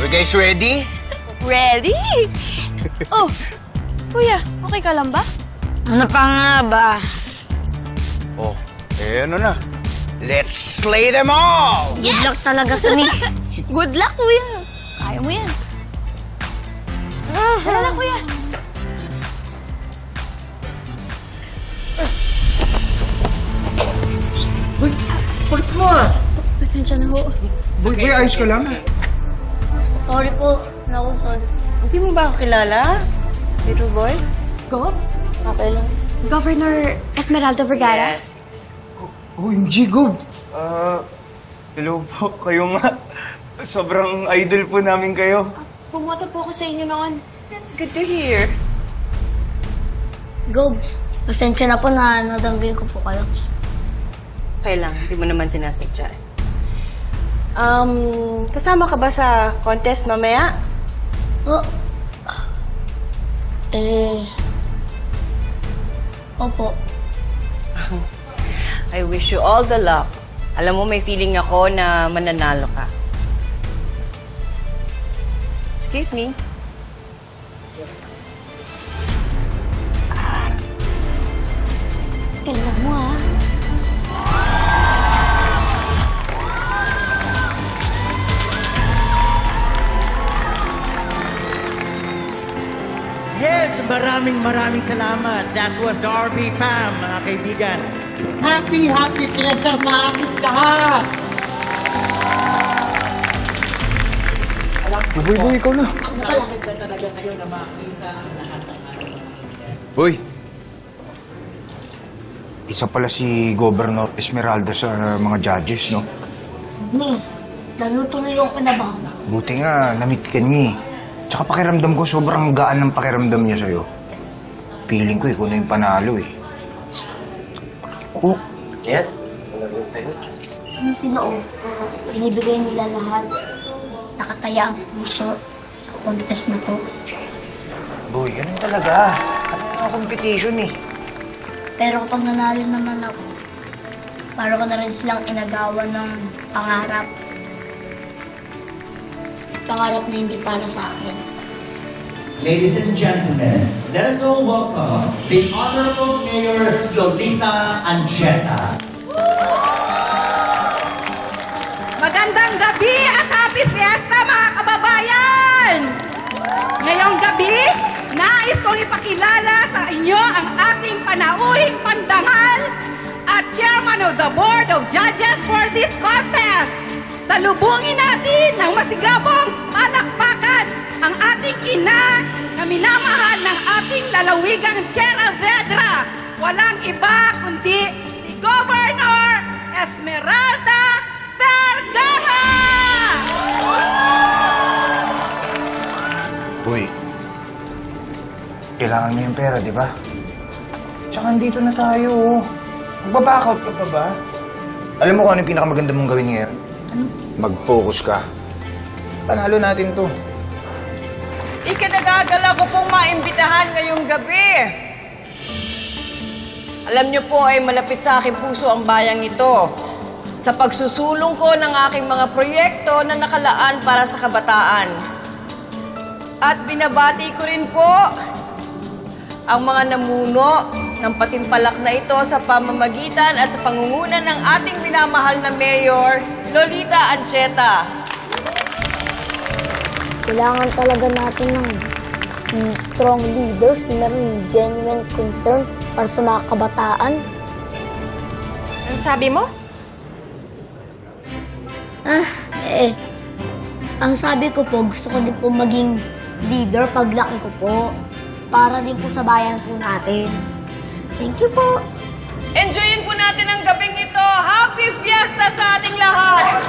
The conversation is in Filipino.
Are you guys ready? Ready? Oh, kuya, okay ka lang ba? Ano pa nga ba? Oh, ano na? Let's slay them all! Good luck talaga to me. Good luck, kuya. Kaya mo yan. Tara na, kuya. Uy, kulit mo ah. Pasensya na ho. Boy, ayos ka lang? Sorry po. Naku, sorry. Hindi mo ba ako kilala, little boy? Gob? Okay lang. Governor Esmeralda Vergara? Yes. OMG, Gob. Hello po, kayo nga. Sobrang idol po namin kayo. Bumoto po ako sa inyo noon. That's good to hear. Gob, pasensya na po na nadanggil ko po kayo. Okay lang, hindi mo naman sinasadya. Kasama ka ba sa contest mamaya? Oh. Opo. I wish you all the luck. Alam mo, may feeling ako na mananalo ka. Excuse me. Talawag mo, ha? Yes, maraming salamat. That was the RB fam, mga kaibigan. Happy Fiesta sa amin lahat! Boy, ikaw na. Maganda talaga kayo na makita ang lahat ng Boy. Isa pala si Governor Esmeralda sa mga judges, no? Nalutuloy yung kinabaho. Buti nga, na-meet ka niya eh. Tsaka pakiramdam ko, sobrang gaan ng pakiramdam niya sa'yo. Feeling ko, ikaw na yung panalo eh. Oh, yan. Ano sila o? Binibigay nila lahat. Nakataya ang puso sa contest na to. Boy, ganun talaga. Ano na competition eh. Pero kapag nanalo naman ako, para ko na rin silang inagawa ng pangarap. Pangarap na hindi para sa akin. Ladies and gentlemen, let us all welcome the Honorable Mayor Lolita Ancheta. Magandang gabi at happy fiesta mga kababayan! Ngayong gabi, nais kong ipakilala sa inyo ang ating panauhing pandangal at chairman of the board of judges for this contest. Salubungin natin ng masigabong palakpakan ang ating ina na minamahal ng ating lalawigang Tierra Vedra. Walang iba kundi si Governor Esmeralda Vergara! Boy, kailangan mo yung pera, di ba? Tsaka andito na tayo, oh. Magbabackout ka pa ba? Alam mo kung ano yung pinakamaganda mong gawin ngayon? Mag-focus ka. Panalo natin to. Ikinagagala ko pong maimbitahan ngayong gabi. Alam niyo po ay malapit sa aking puso ang bayang ito. Sa pagsusulong ko ng aking mga proyekto na nakalaan para sa kabataan. At binabati ko rin po ang mga namuno ng patimpalak na ito sa pamamagitan at sa pangunguna ng ating minamahal na Mayor, Lolita Ancheta. Kailangan talaga natin ng strong leaders na meron genuine concern para sa mga kabataan. Ano sabi mo? Ang sabi ko po, gusto ko din po maging leader paglaki ko po. Para din po sa bayan po natin. Thank you po. Enjoyin po natin ang gabing ito. Happy Fiesta sa ating lahat!